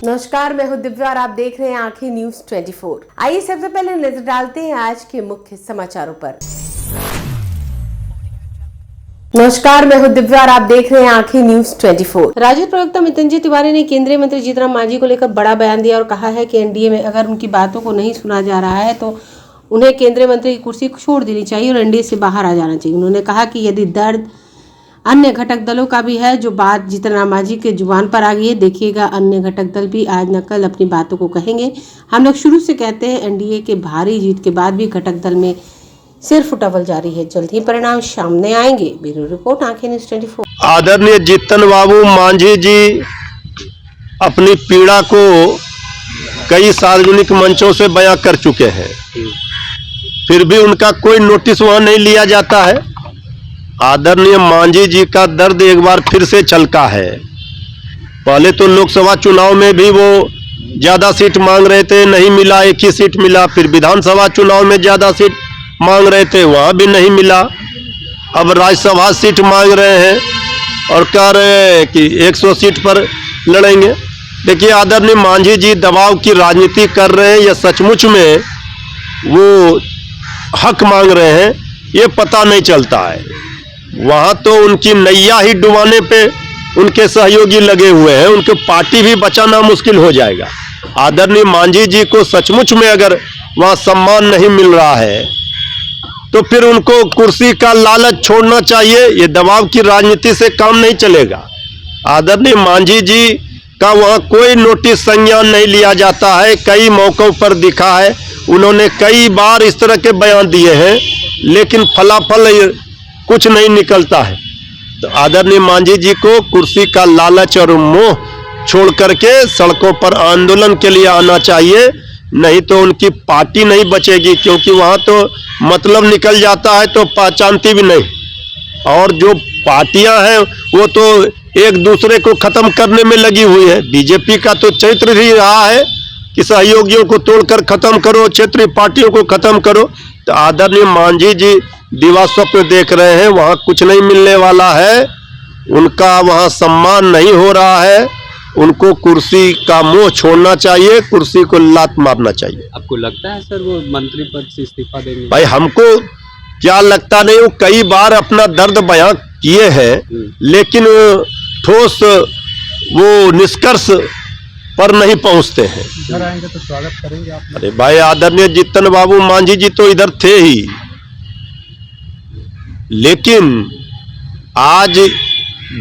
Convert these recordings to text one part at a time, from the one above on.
नमस्कार, मैं हूं दिव्या और आप देख रहे हैं आंखें न्यूज 24। आइए सबसे पहले नजर डालते हैं आज के मुख्य समाचारों पर। नमस्कार, मैं हूं दिव्या और आप देख रहे हैं आंखें न्यूज 24। राजद प्रवक्ता मृत्युंजय तिवारी ने केंद्रीय मंत्री जीतन राम मांझी को लेकर बड़ा बयान दिया और कहा है कि एनडीए में अगर उनकी बातों को नहीं सुना जा रहा है तो उन्हें केंद्रीय मंत्री की कुर्सी छोड़ देनी चाहिए और एनडीए से बाहर आ जाना चाहिए। उन्होंने कहा कि यदि दर्द अन्य घटक दलों का भी है, जो बात जीतन राम मांझी के जुबान पर आ गई है, देखिएगा अन्य घटक दल भी आज न कल अपनी बातों को कहेंगे। हम लोग शुरू से कहते हैं एनडीए के भारी जीत के बाद भी घटक दल में सिर्फ उठावल जारी है। जल्द ही परिणाम सामने आएंगे। ब्यूरो रिपोर्ट, आंखें न्यूज 24। आदरणीय जीतन बाबू मांझी जी अपनी पीड़ा को कई सार्वजनिक मंचों से बयां कर चुके हैं, फिर भी उनका कोई नोटिस वहां नहीं लिया जाता है। आदरणीय मांझी जी का दर्द एक बार फिर से छलका है। पहले तो लोकसभा चुनाव में भी वो ज्यादा सीट मांग रहे थे, नहीं मिला, एक ही सीट मिला। फिर विधानसभा चुनाव में ज्यादा सीट मांग रहे थे, वहां भी नहीं मिला। अब राज्यसभा सीट मांग रहे हैं और कह रहे हैं कि 100 सीट पर लड़ेंगे। देखिए, आदरणीय मांझी जी दबाव की राजनीति कर रहे हैं या सचमुच में वो हक मांग रहे हैं, ये पता नहीं चलता है। वहां तो उनकी नैया ही डुबाने पे उनके सहयोगी लगे हुए हैं, उनके पार्टी भी बचाना मुश्किल हो जाएगा। आदरणीय मांझी जी को सचमुच में अगर वहां सम्मान नहीं मिल रहा है तो फिर उनको कुर्सी का लालच छोड़ना चाहिए। ये दबाव की राजनीति से काम नहीं चलेगा। आदरणीय मांझी जी का वहां कोई नोटिस संज्ञान नहीं लिया जाता है। कई मौकों पर दिखा है, उन्होंने कई बार इस तरह के बयान दिए हैं, लेकिन फलाफल कुछ नहीं निकलता है। तो आदरणीय मांझी जी को कुर्सी का लालच और मोह छोड़ करके सड़कों पर आंदोलन के लिए आना चाहिए, नहीं तो उनकी पार्टी नहीं बचेगी। क्योंकि वहां तो मतलब निकल जाता है तो पहचानती भी नहीं, और जो पार्टियां हैं वो तो एक दूसरे को खत्म करने में लगी हुई है। बीजेपी का तो चरित्र ही रहा है कि सहयोगियों को तोड़कर खत्म करो, क्षेत्रीय पार्टियों को खत्म करो। तो आदरणीय मांझी जी दिवा स्वप्न देख रहे हैं, वहां कुछ नहीं मिलने वाला है, उनका वहां सम्मान नहीं हो रहा है। उनको कुर्सी का मोह छोड़ना चाहिए, कुर्सी को लात मारना चाहिए। आपको लगता है सर वो मंत्री पद से इस्तीफा देंगे? भाई, हमको क्या लगता नहीं, वो कई बार अपना दर्द बयां किए हैं, लेकिन ठोस वो निष्कर्ष पर नहीं पहुंचते हैं। इधर आएंगे तो स्वागत करेंगे आप? अरे भाई, आदरणीय जीतन बाबू मांझी जी तो इधर थे ही, लेकिन आज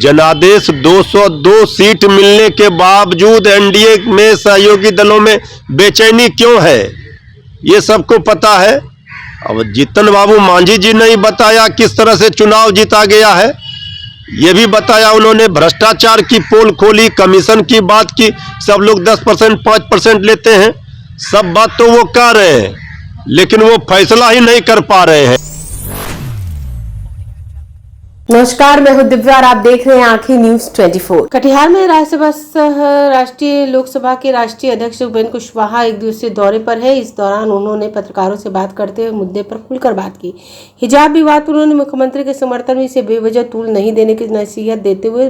जनादेश 202 सीट मिलने के बावजूद एनडीए में सहयोगी दलों में बेचैनी क्यों है, ये सबको पता है। अब जीतन बाबू मांझी जी ने ही बताया किस तरह से चुनाव जीता गया है। ये भी बताया उन्होंने, भ्रष्टाचार की पोल खोली, कमीशन की बात की। सब लोग 10%, 5% लेते हैं, सब बात तो वो कह रहे हैं, लेकिन वो फैसला ही नहीं कर पा रहे हैं। नमस्कार, मैं हूं दिव्या और आप देख रहे हैं आंखें न्यूज 24। कटिहार में राज्यसभा सह राष्ट्रीय लोकसभा के राष्ट्रीय अध्यक्ष उपेंद्र कुशवाहा एक दिवसीय दौरे पर है। इस दौरान उन्होंने पत्रकारों से बात करते हुए मुद्दे पर खुलकर बात की। हिजाब विवाद पर उन्होंने मुख्यमंत्री के समर्थन में इसे बेवजह तूल नहीं देने की नसीहत देते हुए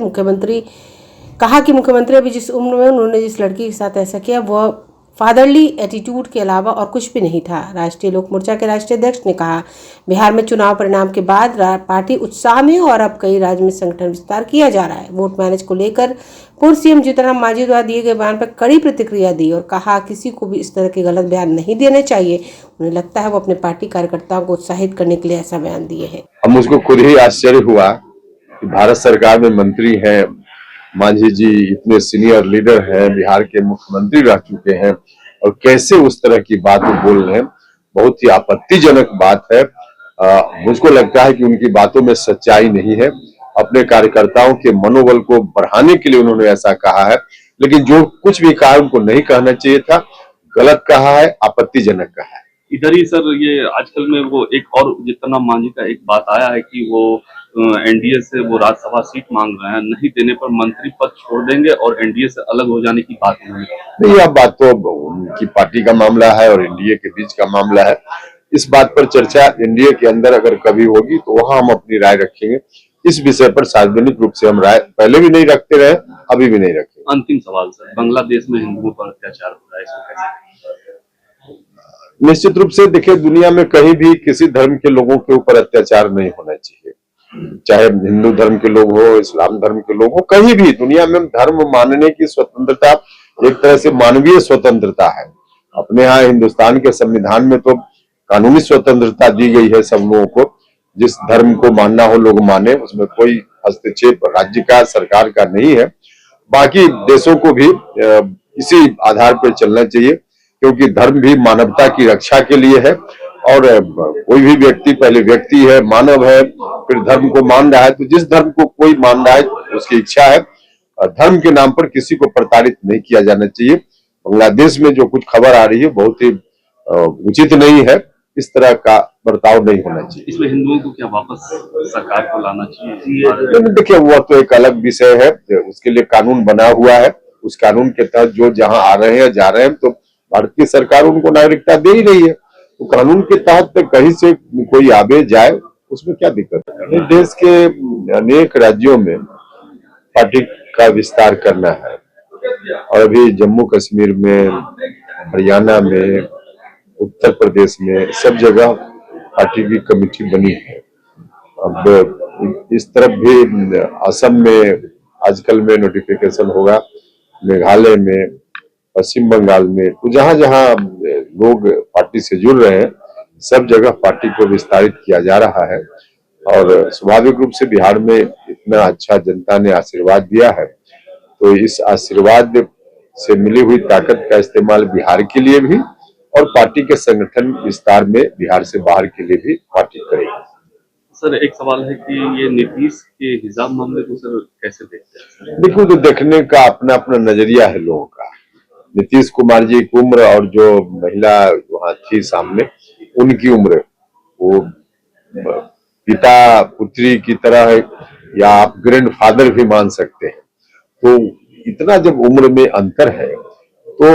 कहा कि मुख्यमंत्री अभी जिस उम्र में उन्होंने जिस लड़की के साथ ऐसा किया वह फादरली एटीट्यूड के अलावा और कुछ भी नहीं था। राष्ट्रीय लोक मोर्चा के राष्ट्रीय अध्यक्ष ने कहा, बिहार में चुनाव परिणाम के बाद पार्टी उत्साह में और अब कई राज्य में संगठन विस्तार किया जा रहा है। वोट मैनेज को लेकर पूर्व सीएम जीतन राम मांझी द्वारा दिए गए बयान पर कड़ी प्रतिक्रिया दी और कहा किसी को भी इस तरह के गलत बयान नहीं देने चाहिए। उन्हें लगता है वो अपने पार्टी कार्यकर्ताओं को उत्साहित करने के लिए ऐसा बयान दिए हैं। अब मुझको खुद ही आश्चर्य हुआ कि भारत सरकार में मंत्री हैं, मांझी जी इतने सीनियर लीडर हैं, बिहार के मुख्यमंत्री रह चुके हैं, और कैसे उस तरह की बात बोल रहे हैं। बहुत ही आपत्तिजनक बात है। मुझको लगता है कि उनकी बातों में सच्चाई नहीं है। अपने कार्यकर्ताओं के मनोबल को बढ़ाने के लिए उन्होंने ऐसा कहा है, लेकिन जो कुछ भी कहा उनको नहीं कहना चाहिए था, गलत कहा है, आपत्तिजनक कहा है। इधर ही सर, ये आजकल में वो एक और जीतन राम मांझी का एक बात आया है कि वो एनडीए से वो राज्यसभा सीट मांग रहे हैं, नहीं देने पर मंत्री पद छोड़ देंगे और एनडीए से अलग हो जाने की बात नहीं। यह बात तो उनकी पार्टी का मामला है और एनडीए के बीच का मामला है। इस बात पर चर्चा एनडीए के अंदर अगर कभी होगी तो वहां हम अपनी राय रखेंगे। इस विषय पर सार्वजनिक रूप से हम राय पहले भी नहीं रखते रहे, अभी भी नहीं रखें। अंतिम सवाल सर, बांग्लादेश में हिंदुओं पर अत्याचार हो रहा है, इसको कैसे? निश्चित रूप से देखिए, दुनिया में कहीं भी किसी धर्म के लोगों के ऊपर अत्याचार नहीं होना चाहिए, चाहे हिंदू धर्म के लोग हो, इस्लाम धर्म के लोग हो, कहीं भी दुनिया में धर्म मानने की स्वतंत्रता एक तरह से मानवीय स्वतंत्रता है। अपने यहाँ हिंदुस्तान के संविधान में तो कानूनी स्वतंत्रता दी गई है सब लोगों को, जिस धर्म को मानना हो लोग माने, उसमें कोई हस्तक्षेप राज्य का सरकार का नहीं है। बाकी देशों को भी इसी आधार पर चलना चाहिए, क्योंकि धर्म भी मानवता की रक्षा के लिए है, और कोई भी व्यक्ति पहले व्यक्ति है, मानव है, फिर धर्म को मान रहा है, तो जिस धर्म को कोई मान रहा है उसकी इच्छा है, धर्म के नाम पर किसी को प्रताड़ित नहीं किया जाना चाहिए। बांग्लादेश में जो कुछ खबर आ रही है बहुत ही उचित नहीं है, इस तरह का बर्ताव नहीं होना चाहिए। इसमें हिंदुओं को क्या वापस सरकार को लाना चाहिए? देखिए, वो तो एक अलग विषय है, उसके लिए कानून बना हुआ है, उस कानून के तहत जो जहां आ रहे हैं जा रहे हैं, तो भारतीय सरकार उनको नागरिकता दे ही रही है, तो कानून के तहत कहीं से कोई आवे जाए, उसमें क्या दिक्कत है। देश के अनेक राज्यों में पार्टी का विस्तार करना है, और अभी जम्मू कश्मीर में, हरियाणा में, उत्तर प्रदेश में सब जगह पार्टी की कमेटी बनी है। अब इस तरफ भी असम में आजकल में नोटिफिकेशन होगा, मेघालय में, पश्चिम बंगाल में, तो जहां जहां लोग पार्टी से जुड़ रहे हैं सब जगह पार्टी को विस्तारित किया जा रहा है। और स्वाभाविक रूप से बिहार में इतना अच्छा जनता ने आशीर्वाद दिया है, तो इस आशीर्वाद से मिली हुई ताकत का इस्तेमाल बिहार के लिए भी और पार्टी के संगठन विस्तार में बिहार से बाहर के लिए भी पार्टी करेगी। सर एक सवाल है कि ये नीतीश के हिजाब मामले को सर कैसे देखते हैं? देखो, तो देखने का अपना अपना नजरिया है लोगों का। नीतीश कुमार जी की उम्र और जो महिला वहां थी सामने, उनकी उम्र, वो पिता पुत्री की तरह है, या आप ग्रैंडफादर भी मान सकते हैं। तो इतना जब उम्र में अंतर है, तो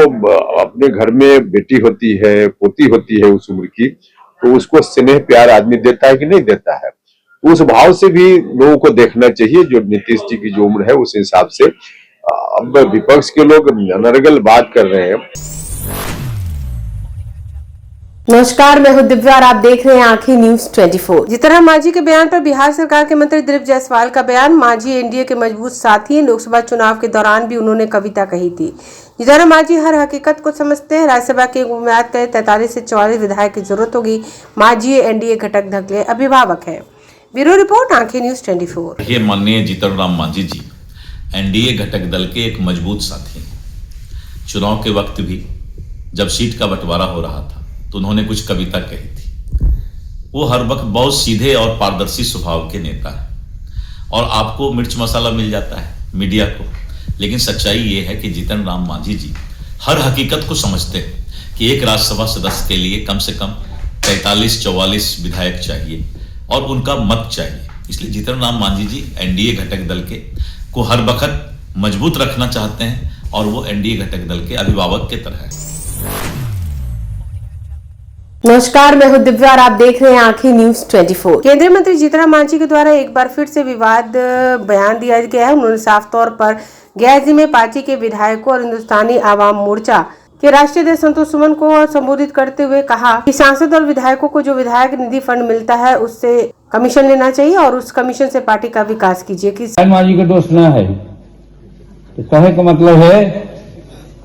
अपने घर में बेटी होती है, पोती होती है उस उम्र की, तो उसको स्नेह प्यार आदमी देता है कि नहीं देता है। तो उस भाव से भी लोगों को देखना चाहिए, जो नीतीश जी की जो उम्र है उस हिसाब से। अब विपक्ष के लोग अनर्गल बात कर रहे हैं। नमस्कार, मैं हूं दिव्या और आप देख रहे हैं आंखें न्यूज 24। जीतनराम मांझी के बयान पर बिहार सरकार के मंत्री दिलीप जायसवाल का बयान। मांझी एनडीए के मजबूत साथी हैं। लोकसभा चुनाव के दौरान भी उन्होंने कविता कही थी। जीतनराम मांझी हर हकीकत को समझते हैं। राज्यसभा के उम्मीदवार के 43 से 44 विधायक की जरूरत होगी। मांझी एनडीए घटक दल के अभिभावक है। ब्यूरो रिपोर्ट, आंखें न्यूज 24। ये माननीय जीतनराम मांझी जी एनडीए घटक दल के एक मजबूत साथी हैं। चुनाव के वक्त भी जब सीट का बंटवारा हो रहा था तो उन्होंने कुछ कविता कही थी। वो हर वक्त बहुत सीधे और पारदर्शी स्वभाव के नेता हैं, और आपको मिर्च मसाला मिल जाता है मीडिया को, लेकिन सच्चाई ये है कि जीतनराम मांझी जी हर हकीकत को समझते हैं कि एक राज्यसभा सदस्य के लिए कम से कम 43-44 विधायक चाहिए और उनका मत चाहिए। इसलिए जीतनराम मांझी जी एनडीए घटक दल के को हर वक्त मजबूत रखना चाहते हैं, और वो एनडीए घटक दल के अभिभावक के तरह है। नमस्कार, मैं हूं दिव्या और आप देख रहे हैं आंखें न्यूज 24। केंद्रीय मंत्री जीतनराम मांझी के द्वारा एक बार फिर से विवाद बयान दिया गया है। उन्होंने साफ तौर पर गैरजी में पार्टी के विधायकों और हिंदुस्तानी आवाम मोर्चा के राष्ट्रीय अध्यक्ष संतोष सुमन को संबोधित करते हुए कहा कि सांसद और विधायकों को जो विधायक निधि फंड मिलता है उससे कमीशन लेना चाहिए और उस कमीशन से पार्टी का विकास कीजिए। मांझी का दोस्त न है, तो कहे का मतलब है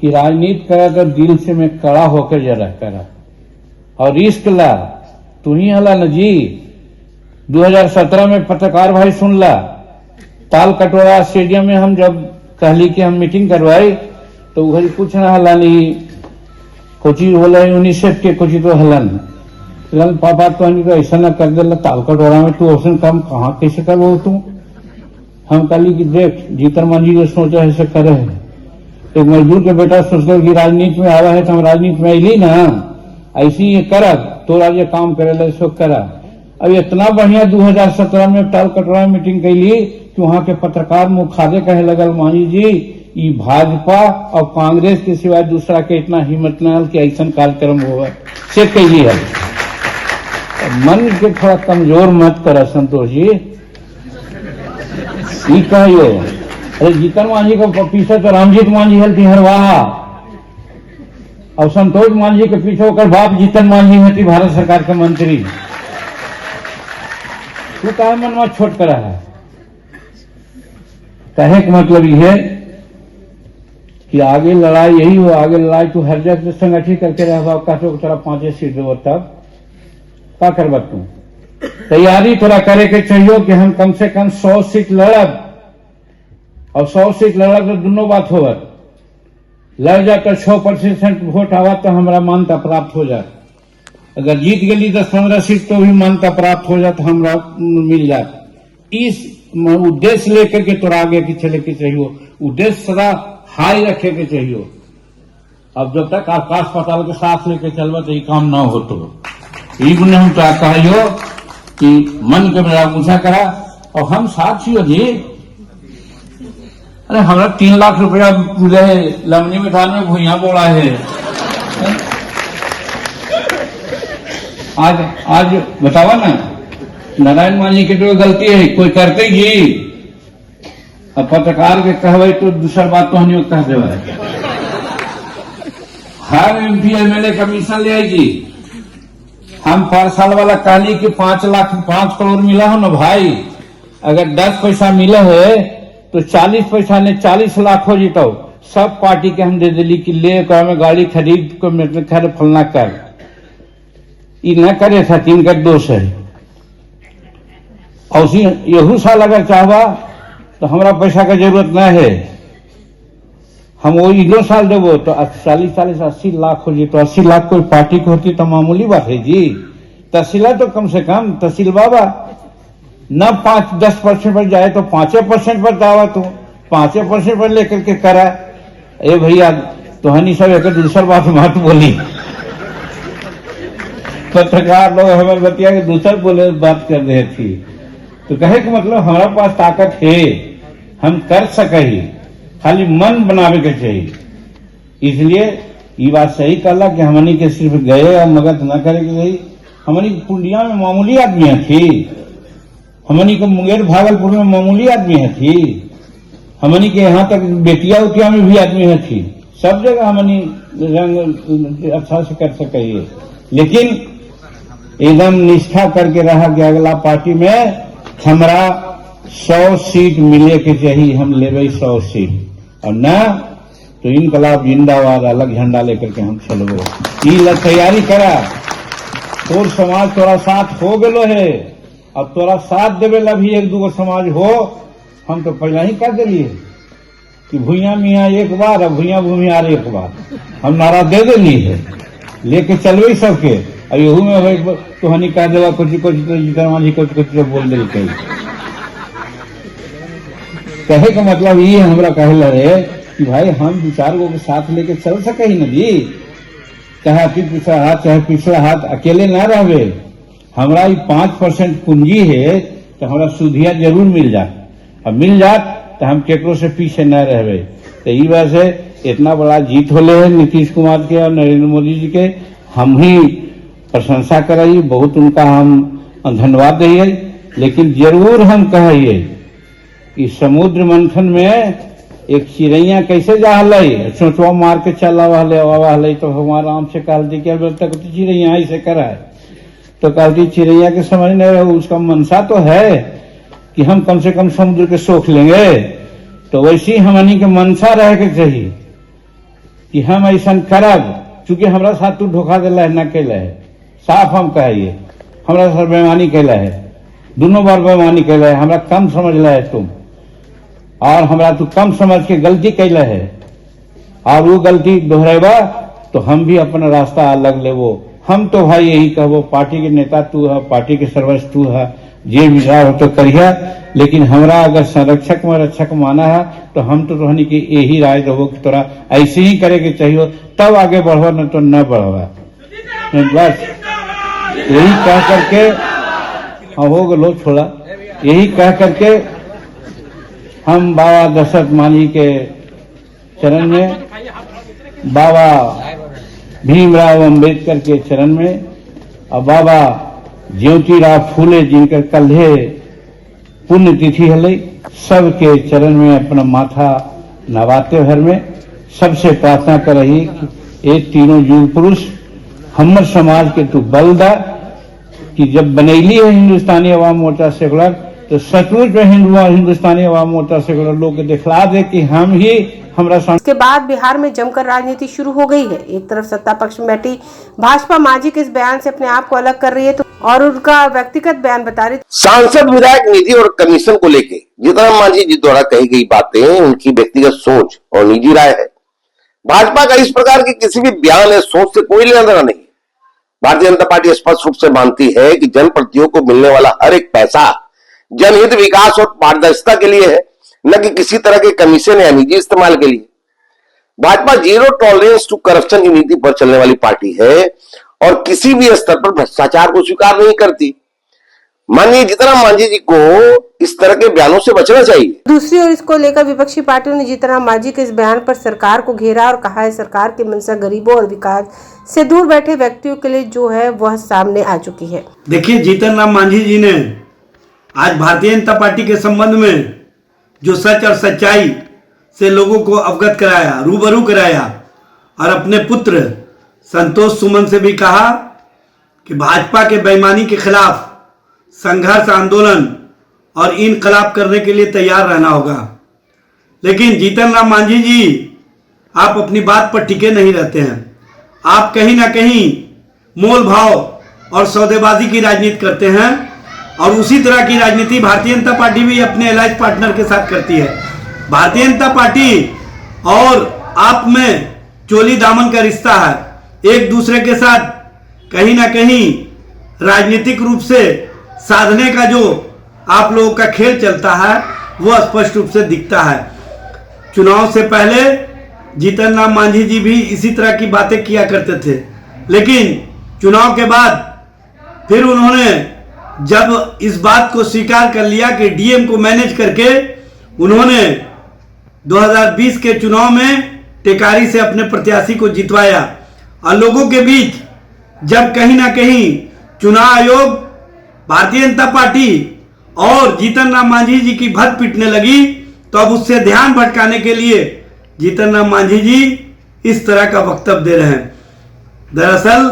कि राजनीति का अगर दिल से मैं कड़ा होकर जरा करा और रिस्क ला, तू ही हला न जी। 2017 में पत्रकार भाई सुन ला, ताल कटोरा स्टेडियम में हम जब कहली कि हम मीटिंग करवाई तो वही कुछ न हला नहीं, कुछ बोला यूनिसेफ के कुछ तो हलन पापा तो ऐसा न कर दे, ताल कटोरा में तू औसन काम कहाँ कैसे करबो तू। हम कहली कि देख जीतन मांझी जो सोचा ऐसे करे है, एक मजदूर के बेटा सोचते कि राजनीति में आवा है तो हम राजनीति में अली ना, ऐसी ये करब तोरा जो काम करे सो करा। अब इतना बढ़िया 2017 में ताल कटोरा में मीटिंग कैली कि वहां के पत्रकार मुखादे कहे लगल मांझी जी ये भाजपा और कांग्रेस के सिवाय दूसरा के इतना हिम्मत न हल कि ऐसा कार्यक्रम होगा से कैली है। मन के थोड़ा कमजोर मत कर संतोष जी, ई कहियो अरे जीतन मांझी के पीछे तो रामजीत मांझी हल्थी हरवाहा और संतोष मांझी के पीछे होकर बाप जीतन मांझी हती भारत सरकार के मंत्री। तू कहा मन में छोट करा है? कहे का मतलब यह है कि आगे लड़ाई यही हो, आगे लड़ाई तू हर जगह संगठित करके रह कहते तेरा 5 सीट देव तब क्या करब तू? तैयारी थोड़ा करे के चाहिए कि हम कम से कम 100 सीट लड़ब और 100 सीट लड़ब तो दोनों बात होगा। लड़ जा तो 6% वोट आवा तो हमारा मान्यता प्राप्त हो जाए, अगर जीत गई 10-15 सीट तो भी मान्यता प्राप्त हो जाए, हमारा मिल जाए। इस उद्देश्य लेकर के तोरा आगे की चले के चाहिए, उद्देश्य सदा हाई रखे के चाहिए। अब जब तक आकाश पाताल के साथ लेके चलवा तो ये काम ना हो तो ने हम क्या कहियो कि मन के मेरा ऊंचा करा और हम साथ ही जी। अरे हमारा 3 लाख रुपया लमनी मिठान में भूया बोला है। आज बतावा ना, नारायण मांझी की तो गलती है, कोई करते ही अब पत्रकार के कहवे तो दूसरा बात तो हम कह दे। हर MP MLA कमीशन ले आएगी। हम 5 साल वाला कहली कि 5 करोड़ मिला हो ना भाई, अगर 10 पैसा मिला है तो 40 पैसा ने 40 लाख हो जीतो। सब पार्टी के हम दे दिली कि ले में गाड़ी खरीद को मतलब खैर फलना कर, ये न करे था, तीन का दोष है। और यहू साल अगर चाहवा तो हमारा पैसा का जरूरत न है, हम वो इनो साल देवो तो 40-80 लाख हो जी। तो 80 लाख कोई पार्टी को होती तो मामूली बात है जी। तहसीला तो कम से कम तहसील बाबा न 5-10% पर जाए तो 5% पर दावा, तू 5% पर लेकर के करा। ए भैया तो हनी सब एक दूसरा बात मत बोली। पत्रकार लोग हमारे बतिया के दूसर बोले बात कर रहे थी, तो कहे कि मतलब हमारा पास ताकत है, हम कर सके ही, खाली मन बनावे के चाहिए। इसलिए ये बात सही कहला कि हमनी के सिर्फ गए और मगज न करे के चाहिए। हमनी पूर्णिया में मामूली आदमी थी, हमनी को मुंगेर भागलपुर में मामूली आदमी थी, हमनी के यहाँ तक बेतिया उतिया में भी आदमी थी। सब जगह हमनी रंग अच्छा से कर सके, लेकिन एकदम निष्ठा करके रहा कि अगला पार्टी में हमारा 100 सीट मिले के चाहिए, हम लेवे 100 सीट, और न तो इनकलाब जिंदाबाद अलग झंडा लेकर के हम चलबो। ये तैयारी करा, तोर समाज तोरा साथ हो गलो है, अब तोरा साथ देवे ला भी 1-2 समाज हो। हम तो पहला ही कर दिलिए कि भूया मियाँ एक बार और भूया भूमियार एक बार, हम नारा दे दिली है, लेके चलवे सबके। और यहू में तो हनी कह देवा कुछ तो जीतन मांझी कुछ तो बोल दे। कहे का मतलब ये हमरा कहला है कि भाई हम 2-4 गो के साथ लेके चल सके ही न जी, चाहे पिछला हाथ चाहे पिछला हाथ अकेले ना रहे। हमरा 5% पूंजी है तो हमरा सुधिया जरूर मिल जाए, अब मिल जात तो हम केकरो से पीछे न रहे। तो ये वजह से इतना बड़ा जीत होले है नीतीश कुमार के और नरेंद्र मोदी जी के, हम ही प्रशंसा कराइए, बहुत उनका हम धन्यवाद दिए। लेकिन जरूर हम कहिए कि समुद्र मंथन में एक चिड़ैया कैसे जा हल चोचवा मार के चला हल, तो हमारा आराम से कहती कि अब तक तो चिड़ैया ऐसे करा है, तो कहती चिड़ैया के समझ नहीं रहे। उसका मनसा तो है कि हम कम से कम समुद्र के सोख लेंगे, तो वैसी हमनी के मनसा रहे के चाहिए कि हम ऐसा करब। चूंकि हमारा साथ तू धोखा दिला है, न कैला है, साफ हम कहिए हमारा साथ बेईमानी कैला है, दोनों बार बेईमानी कैला है, हमरा कम समझला है तुम, और हमरा तू कम समझ के गलती कैला है, और वो गलती दोहरेबा तो हम भी अपना रास्ता अलग लेवो। हम तो भाई यही कहबो, पार्टी के नेता तू है, पार्टी के सर्वस्व तू है, जे विचार हो तो करिया, लेकिन हमरा अगर संरक्षक में रक्षक माना है तो हम तो रहनी की यही राय देवो कि तोरा ऐसे ही करे के चाहिए, तब आगे बढ़वा, न तो न बढ़वा। बस यही कह करके हाँ हो गलो छोड़ा, यही कह करके हम बाबा दशरथ मांझी के चरण में, बाबा भीमराव अंबेडकर के चरण में, और बाबा ज्योतिराव फूले जिनकर कल पुण्यतिथि है, सबके चरण में अपना माथा नवाते भर में सबसे प्रार्थना कर रही कि ये तीनों युग पुरुष हमर समाज के तू बल दा कि जब बनैली है हिंदुस्तानी अवाम मोर्चा सेकुलर तो सचमुच में हिंदुस्तानी अवाम मोर्चा सेकुलर लोग के दिखला दे कि हम ही हमरा। इसके बाद बिहार में जमकर राजनीति शुरू हो गई है। एक तरफ सत्ता पक्ष में बैठी भाजपा मांझी के इस बयान से अपने आप को अलग कर रही है तो और उनका व्यक्तिगत बयान बता रही। सांसद विधायक निधि और कमीशन को लेकर जीतन मांझी जी द्वारा कही गई बातें उनकी व्यक्तिगत सोच और निजी राय है। भाजपा का इस प्रकार के किसी भी बयान या सोच से कोई लेना देना नहीं। भारतीय जनता पार्टी स्पष्ट रूप से मानती है कि जनप्रतिनिधियों को मिलने वाला हर एक पैसा जनहित, विकास और पारदर्शिता के लिए है, न कि किसी तरह के कमीशन या निजी इस्तेमाल के लिए। Bhajpa zero tolerance to corruption की नीति पर चलने वाली पार्टी है और किसी भी स्तर पर भ्रष्टाचार को स्वीकार नहीं करती। माननीय जीतन मांझी जी को इस तरह के बयानों से बचना चाहिए। दूसरी ओर इसको लेकर विपक्षी पार्टियों ने जीतन राम मांझी के इस बयान पर सरकार को घेरा और कहा है सरकार की मंशा गरीबों और विकास से दूर बैठे व्यक्तियों के लिए जो है वह सामने आ चुकी है। देखिए, जीतन राम मांझी जी ने आज भारतीय जनता पार्टी के संबंध में जो सच और सच्चाई से लोगों को अवगत कराया, रूबरू कराया और अपने पुत्र संतोष सुमन से भी कहा कि भाजपा के बेईमानी के खिलाफ संघर्ष, आंदोलन और इनकलाब करने के लिए तैयार रहना होगा। लेकिन जीतन राम मांझी जी, आप अपनी बात पर टिके नहीं रहते हैं। आप कहीं ना कहीं मोल भाव और सौदेबाजी की राजनीति करते हैं और उसी तरह की राजनीति भारतीय जनता पार्टी भी अपने अलायंस पार्टनर के साथ करती है। भारतीय जनता पार्टी और आप में चोली दामन का रिश्ता है। एक दूसरे के साथ कहीं ना कहीं राजनीतिक रूप से साधने का जो आप लोगों का खेल चलता है वो स्पष्ट रूप से दिखता है। चुनाव से पहले जीतन राम मांझी जी भी इसी तरह की बातें किया करते थे, लेकिन चुनाव के बाद फिर उन्होंने जब इस बात को स्वीकार कर लिया कि डीएम को मैनेज करके उन्होंने 2020 के चुनाव में टेकारी से अपने प्रत्याशी को जितवाया और लोगों के बीच जब कहीं ना कहीं चुनाव आयोग, भारतीय जनता पार्टी और जीतन राम मांझी जी की भद्द पिटने लगी तो अब उससे ध्यान भटकाने के लिए जीतन राम मांझी जी इस तरह का वक्तव्य दे रहे हैं। दरअसल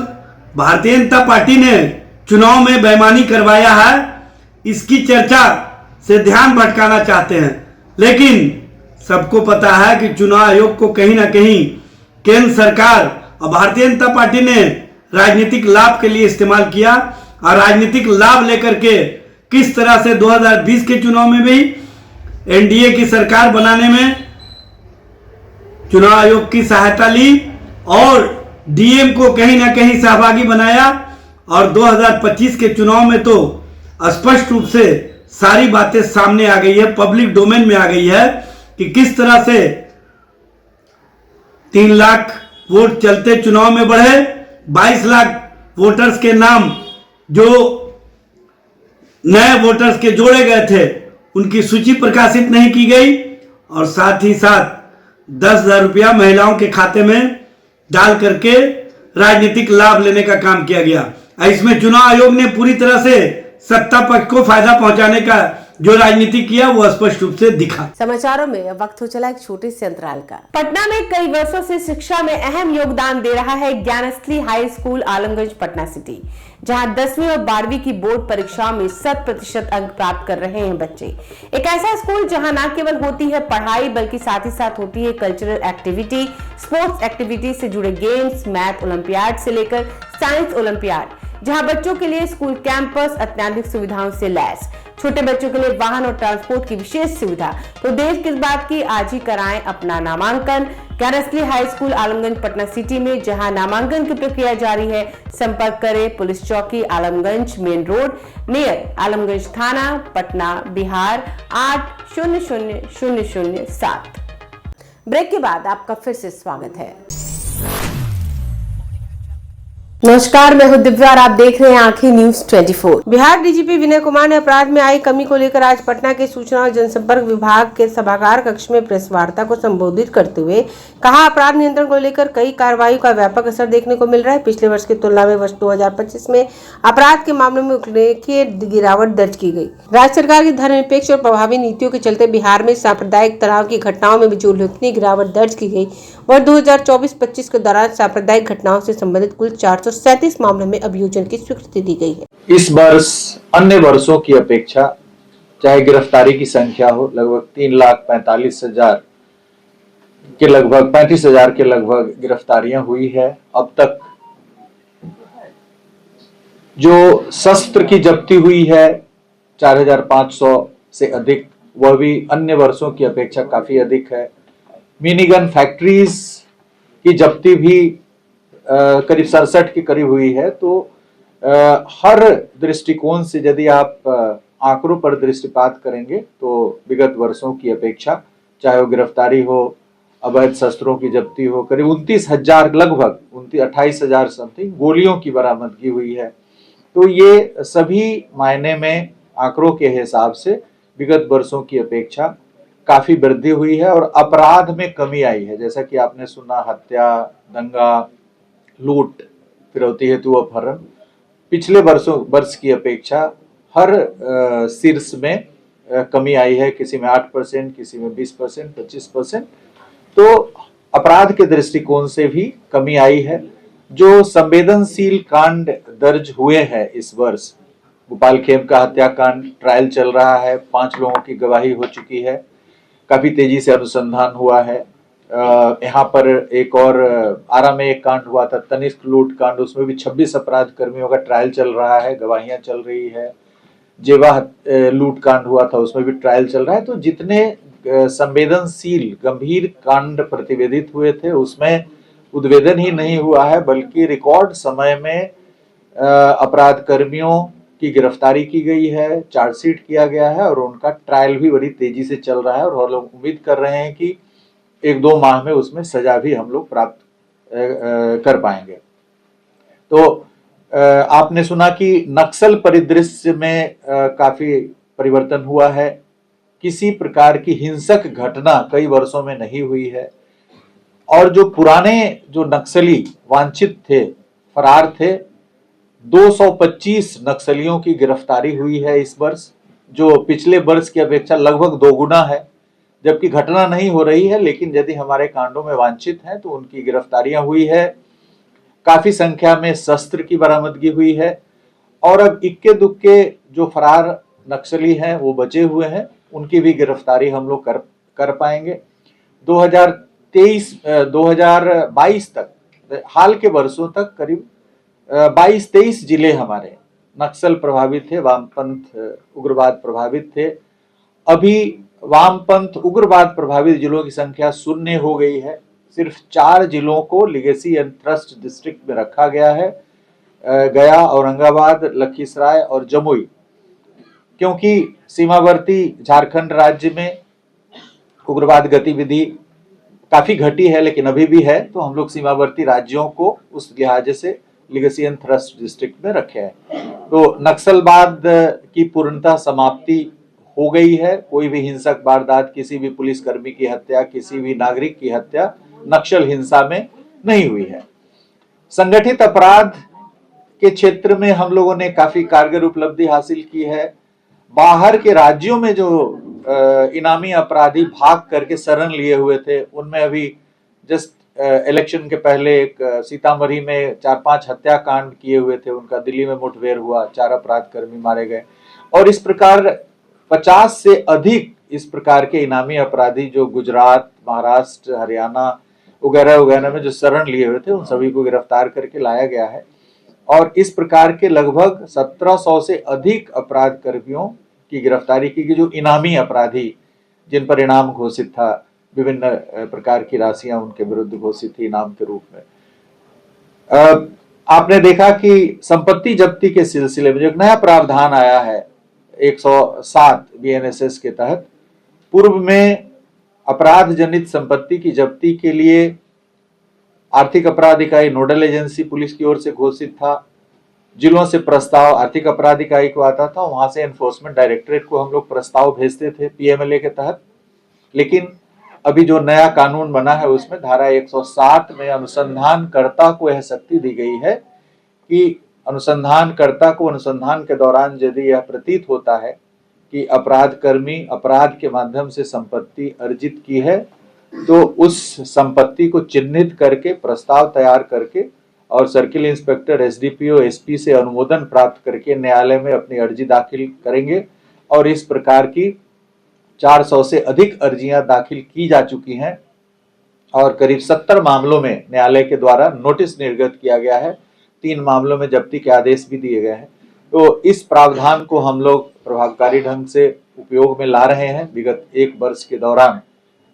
भारतीय जनता पार्टी ने चुनाव में बेईमानी करवाया है, इसकी चर्चा से ध्यान भटकाना चाहते हैं। लेकिन सबको पता है कि चुनाव आयोग को कहीं ना कहीं केंद्र सरकार और भारतीय जनता पार्टी ने राजनीतिक लाभ के लिए इस्तेमाल किया और राजनीतिक लाभ लेकर के किस तरह से 2020 के चुनाव में भी एनडीए की सरकार बनाने में चुनाव आयोग की सहायता ली और डीएम को कहीं ना कहीं सहभागी बनाया और 2025 के चुनाव में तो स्पष्ट रूप से सारी बातें सामने आ गई है, पब्लिक डोमेन में आ गई है कि किस तरह से 3 लाख वोट चलते चुनाव में बढ़े, 22 लाख वोटर्स के नाम जो नए वोटर्स के जोड़े गए थे उनकी सूची प्रकाशित नहीं की गई और साथ ही साथ 10,000 रुपया महिलाओं के खाते में डाल करके राजनीतिक लाभ लेने का काम किया गया। इसमें चुनाव आयोग ने पूरी तरह से सत्ता पक्ष को फायदा पहुंचाने का जो राजनीति किया वो स्पष्ट रूप से दिखा। समाचारों में अब वक्त हो चला एक छोटे से अंतराल का। पटना में कई वर्षों से शिक्षा में अहम योगदान दे रहा है Gyansthali high school Alamganj Patna city, जहां 10वीं और 12वीं की बोर्ड परीक्षाओं में 100% अंक प्राप्त कर रहे हैं बच्चे। एक ऐसा स्कूल जहां न केवल होती है पढ़ाई बल्कि साथ ही साथ होती है कल्चरल एक्टिविटी, स्पोर्ट्स एक्टिविटी से जुड़े गेम्स, मैथ ओलंपियाड से लेकर साइंस ओलंपियाड, जहां बच्चों के लिए स्कूल कैंपस अत्याधुनिक सुविधाओं से लैस, छोटे बच्चों के लिए वाहन और ट्रांसपोर्ट की विशेष सुविधा। तो देर किस बात की, आज ही कराएं अपना नामांकन Gyansthali high school Alamganj Patna city में, जहां नामांकन की प्रक्रिया जारी है। संपर्क करें पुलिस चौकी Alamganj main road near Alamganj थाना पटना बिहार 800007। ब्रेक के बाद आपका फिर से स्वागत है। नमस्कार, मैं हूं दिव्या और आप देख रहे हैं आंखें न्यूज 24। बिहार डीजीपी विनय कुमार ने अपराध में आई कमी को लेकर आज पटना के सूचना और जनसंपर्क विभाग के सभागार कक्ष में प्रेस वार्ता को संबोधित करते हुए कहा, अपराध नियंत्रण को लेकर कई कार्रवाई का व्यापक असर देखने को मिल रहा है। पिछले वर्ष की तुलना में वर्ष 2025 में अपराध के मामलों में उल्लेखनीय गिरावट दर्ज की गई। राज्य सरकार की धर्मनिरपेक्ष और प्रभावी नीतियों के चलते बिहार में सांप्रदायिक तनाव की घटनाओं में भी उल्लेखनीय गिरावट दर्ज की गई। वर्ष 2024-25 के दौरान सांप्रदायिक घटनाओं से संबंधित कुल 437 मामलों में अभियोजन की स्वीकृति दी गई है। इस वर्ष अन्य वर्षों की अपेक्षा चाहे गिरफ्तारी की संख्या हो, लगभग 3,45,000 के लगभग 35,000 के लगभग गिरफ्तारियां हुई है। अब तक जो शस्त्र की जब्ती हुई है 4,500 से अधिक, वह भी अन्य वर्षों की अपेक्षा काफी अधिक है। मिनीगन फैक्ट्रीज की जब्ती भी करीब 67 के करीब हुई है। तो हर दृष्टिकोण से यदि आप आंकड़ों पर दृष्टिपात करेंगे तो विगत वर्षों की अपेक्षा, चाहे वो गिरफ्तारी हो, अवैध शस्त्रों की जब्ती हो, करीब 29,000 लगभग 28,000 समथिंग गोलियों की बरामदगी हुई है। तो ये सभी मायने में आंकड़ों के हिसाब से विगत वर्षों की अपेक्षा काफी वृद्धि हुई है और अपराध में कमी आई है। जैसा कि आपने सुना, हत्या, दंगा, लूट, फिरौती हेतु अपहरण पिछले वर्ष की अपेक्षा हर शीर्ष में कमी आई है। किसी में 8%, किसी में 20%, 25%। तो अपराध के दृष्टिकोण से भी कमी आई है। जो संवेदनशील कांड दर्ज हुए हैं इस वर्ष, गोपाल खेम का हत्याकांड ट्रायल चल रहा है, 5 लोगों की गवाही हो चुकी है, काफी तेजी से अनुसंधान हुआ है। यहाँ पर एक और आरा में एक कांड हुआ था, तनिष्क लूट कांड, उसमें भी 26 अपराध कर्मियों का ट्रायल चल रहा है, गवाहियां चल रही है। जेवा लूट कांड हुआ था, उसमें भी ट्रायल चल रहा है। तो जितने संवेदनशील गंभीर कांड प्रतिवेदित हुए थे उसमें उद्भेदन ही नहीं हुआ है, बल्कि रिकॉर्ड समय में अपराध कर्मियों की गिरफ्तारी की गई है, चार्जशीट किया गया है और उनका ट्रायल भी बड़ी तेजी से चल रहा है। और हम लोग उम्मीद कर रहे हैं कि 1-2 माह में उसमें सजा भी हम लोग प्राप्त कर पाएंगे। तो आपने सुना कि नक्सल परिदृश्य में काफी परिवर्तन हुआ है। किसी प्रकार की हिंसक घटना कई वर्षों में नहीं हुई है और जो पुराने जो नक्सली वांछित थे, फरार थे, 225 नक्सलियों की गिरफ्तारी हुई है इस वर्ष, जो पिछले वर्ष की अपेक्षा लगभग 2 गुना है। जबकि घटना नहीं हो रही है, लेकिन यदि हमारे कांडों में वांछित हैं तो उनकी गिरफ्तारियां हुई है। काफी संख्या में शस्त्र की बरामदगी हुई है और अब इक्के दुक्के जो फरार नक्सली हैं वो बचे हुए हैं, उनकी भी गिरफ्तारी हम लोग कर पाएंगे। 2022 तक, हाल के वर्षों तक करीब 22-23 जिले हमारे नक्सल प्रभावित थे, वामपंथ उग्रवाद प्रभावित थे। अभी वामपंथ उग्रवाद प्रभावित जिलों की संख्या शून्य हो गई है। सिर्फ 4 जिलों को लीगेसी एंड ट्रस्ट डिस्ट्रिक्ट में रखा गया है, गया, औरंगाबाद, लखीसराय और जमुई। क्योंकि सीमावर्ती झारखंड राज्य में उग्रवाद गतिविधि काफी घटी है, लेकिन अभी भी है, तो हम लोग सीमावर्ती राज्यों को उस लिहाज से लीगेसी एंड ट्रस्ट डिस्ट्रिक्ट में रखे हैं। तो नक्सलवाद की पूर्णतः समाप्ति हो गई है। कोई भी हिंसक वारदात, किसी भी पुलिसकर्मी की हत्या, किसी भी नागरिक की हत्या नक्सल हिंसा में नहीं हुई है। संगठित अपराध के क्षेत्र में हम लोगों ने काफी कारगर उपलब्धि हासिल की है। बाहर के राज्यों में जो इनामी अपराधी भाग करके शरण लिए हुए थे, उनमें अभी जस्ट इलेक्शन के पहले एक सीतामढ़ी में 4-5 हत्याकांड किए हुए थे, उनका दिल्ली में मुठभेड़ हुआ, 4 अपराध कर्मी मारे गए। और इस प्रकार 50 से अधिक इस प्रकार के इनामी अपराधी जो गुजरात, महाराष्ट्र, हरियाणा वगैरह वगैरह में जो शरण लिए हुए थे, उन सभी को गिरफ्तार करके लाया गया है। और इस प्रकार के लगभग 1700 से अधिक अपराध कर्मियों की गिरफ्तारी की गई, जो इनामी अपराधी जिन पर इनाम घोषित था, विभिन्न प्रकार की राशियां उनके विरुद्ध घोषित थी इनाम के रूप में। आपने देखा कि संपत्ति जब्ती के सिलसिले में जो एक नया प्रावधान आया है 107 बीएनएसएस के तहत, पूर्व में अपराध जनित संपत्ति की जब्ती के लिए आर्थिक अपराध इकाई नोडल एजेंसी पुलिस की ओर से घोषित था। जिलों से प्रस्ताव आर्थिक अपराध इकाई को आता था, वहां से एनफोर्समेंट डायरेक्टरेट को हम लोग प्रस्ताव भेजते थे पीएमएलए के तहत। लेकिन अभी जो नया कानून बना है उसमें धारा 107 में अनुसंधानकर्ता को यह शक्ति दी गई है कि अनुसंधानकर्ता को अनुसंधान के दौरान यदि यह प्रतीत होता है कि अपराध कर्मी अपराध के माध्यम से संपत्ति अर्जित की है, तो उस संपत्ति को चिन्हित करके प्रस्ताव तैयार करके और सर्किल इंस्पेक्टर एसडीपीओ एसपी से अनुमोदन प्राप्त करके न्यायालय में अपनी अर्जी दाखिल करेंगे। और इस प्रकार की 400 से अधिक अर्जियां दाखिल की जा चुकी हैं और करीब 70 मामलों में न्यायालय के द्वारा नोटिस निर्गत किया गया है। 3 मामलों में जब्ती के आदेश भी दिए गए हैं। तो इस प्रावधान को हम लोग प्रभावकारी ढंग से उपयोग में ला रहे हैं। विगत 1 वर्ष के दौरान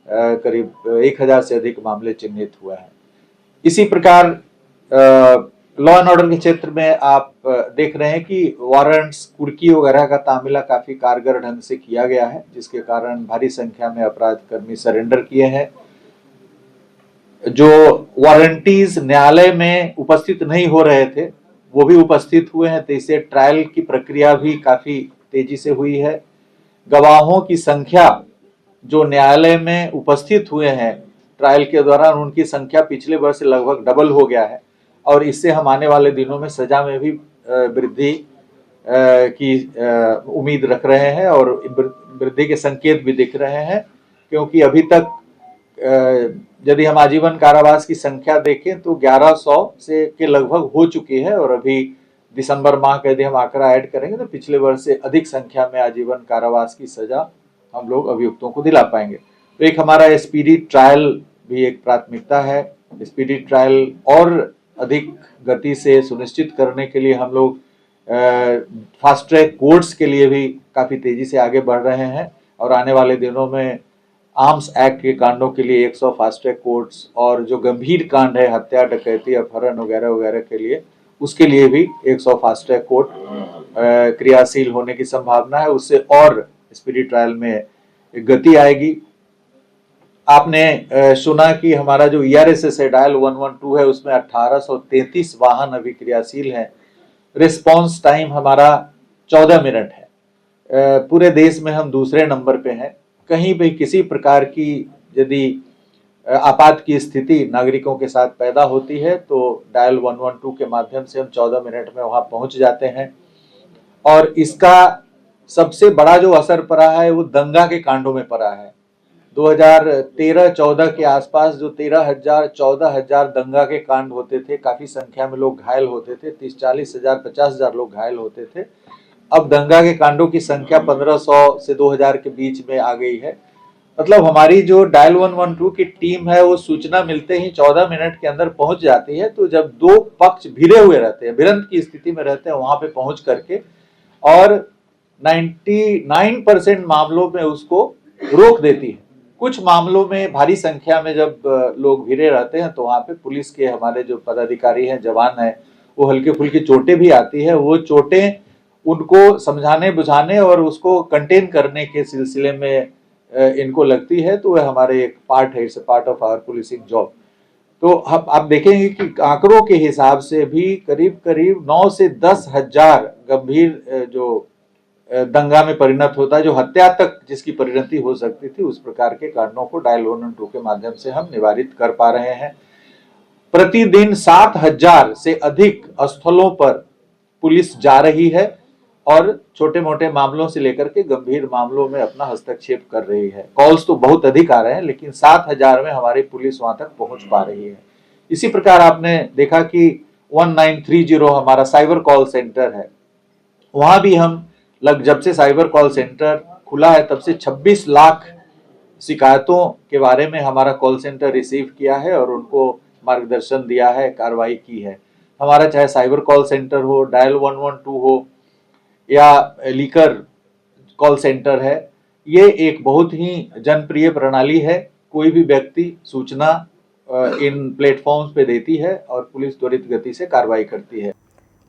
करीब 1000 से अधिक मामले चिन्हित हुए हैं। इसी प्रकार लॉ एंड ऑर्डर के क्षेत्र में आप देख रहे हैं कि वारंट्स कुर्की वगैरह का तामीला काफी कारगर ढंग से किया गया है, जिसके कारण भारी संख्या में अपराध कर्मी सरेंडर किए हैं। जो वारंटीज न्यायालय में उपस्थित नहीं हो रहे थे वो भी उपस्थित हुए हैं, तो इससे ट्रायल की प्रक्रिया भी काफी तेजी से हुई है। गवाहों की संख्या जो न्यायालय में उपस्थित हुए हैं ट्रायल के दौरान, उनकी संख्या पिछले वर्ष से लगभग डबल हो गया है और इससे हम आने वाले दिनों में सजा में भी वृद्धि की उम्मीद रख रहे हैं और वृद्धि के संकेत भी दिख रहे हैं। क्योंकि अभी तक यदि हम आजीवन कारावास की संख्या देखें तो 1100 से के लगभग हो चुकी है और अभी दिसंबर माह का यदि हम आंकड़ा ऐड करेंगे तो पिछले वर्ष से अधिक संख्या में आजीवन कारावास की सजा हम लोग अभियुक्तों को दिला पाएंगे। तो एक हमारा स्पीडी ट्रायल भी एक प्राथमिकता है। स्पीडी ट्रायल और अधिक गति से सुनिश्चित करने के लिए हम लोग फास्ट ट्रैक कोर्ट्स के लिए भी काफी तेजी से आगे बढ़ रहे हैं और आने वाले दिनों में आर्म्स एक्ट के कांडों के लिए 100 फास्ट ट्रैक कोर्ट्स और जो गंभीर कांड है हत्या डकैती अपहरण वगैरह वगैरह के लिए उसके लिए भी 100 फास्ट ट्रैक कोर्ट क्रियाशील होने की संभावना है। उससे और स्पीडी ट्रायल में गति आएगी। आपने सुना कि हमारा जो ERSS है डायल 112 है उसमें 1833 वाहन अभी क्रियाशील हैं। रिस्पॉन्स टाइम हमारा 14 मिनट है। पूरे देश में हम दूसरे नंबर पे हैं। कहीं भी किसी प्रकार की यदि आपात की स्थिति नागरिकों के साथ पैदा होती है तो डायल 112 के माध्यम से हम 14 मिनट में वहां पहुंच जाते हैं। और इसका सबसे बड़ा जो असर पड़ा है वो दंगा के कांडों में पड़ा है। 2013-14 के आसपास जो 13,000-14,000 दंगा के कांड होते थे, काफी संख्या में लोग घायल होते थे, 30-40 हजार 50 हजार लोग घायल होते थे। अब दंगा के कांडों की संख्या 1500 से 2000 के बीच में आ गई है। मतलब हमारी जो डायल 112 की टीम है वो सूचना मिलते ही 14 मिनट के अंदर पहुंच जाती है। तो जब दो पक्ष भिड़े हुए रहते हैं, भिड़ंत की स्थिति में रहते हैं, वहां पे पहुंच करके और 99% मामलों में उसको रोक देती है। कुछ मामलों में भारी संख्या में जब लोग भिड़े रहते हैं तो वहां पे पुलिस के हमारे जो पदाधिकारी हैं, जवान हैं, वो हल्के फुल्की चोटें भी आती है। वो चोटें उनको समझाने बुझाने और उसको कंटेन करने के सिलसिले में इनको लगती है। तो वह हमारे एक पार्ट है, it's a part of our policing job. तो हम आप देखेंगे कि आंकड़ों के हिसाब से भी करीब करीब 9 से 10 हजार गंभीर जो दंगा में परिणत होता है, जो हत्या तक जिसकी परिणति हो सकती थी, उस प्रकार के कांडों को डायल 112 के माध्यम से हम निवारित कर पा रहे हैं। प्रतिदिन 7000 से अधिक स्थलों पर पुलिस जा रही है और छोटे मोटे मामलों से लेकर के गंभीर मामलों में अपना हस्तक्षेप कर रही है। कॉल्स तो बहुत अधिक आ रहे हैं लेकिन 7000 में हमारी पुलिस वहां तक पहुंच पा रही है। इसी प्रकार आपने देखा कि 1930 हमारा साइबर कॉल सेंटर है, वहां भी हम जब से साइबर कॉल सेंटर खुला है तब से 26 लाख शिकायतों के बारे में हमारा कॉल सेंटर रिसीव किया है और उनको मार्गदर्शन दिया है, कार्रवाई की है। हमारा चाहे साइबर कॉल सेंटर हो, डायल 112 हो या लीकर कॉल सेंटर है, ये एक बहुत ही जनप्रिय प्रणाली है। कोई भी व्यक्ति सूचना इन प्लेटफॉर्म्स पे देती है और पुलिस त्वरित गति से कार्रवाई करती है।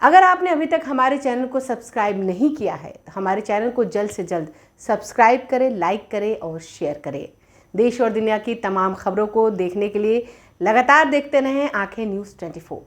अगर आपने अभी तक हमारे चैनल को सब्सक्राइब नहीं किया है तो हमारे चैनल को जल्द से जल्द सब्सक्राइब करें, लाइक करें और शेयर करें। देश और दुनिया की तमाम खबरों को देखने के लिए लगातार देखते रहें आंखें न्यूज़ 24।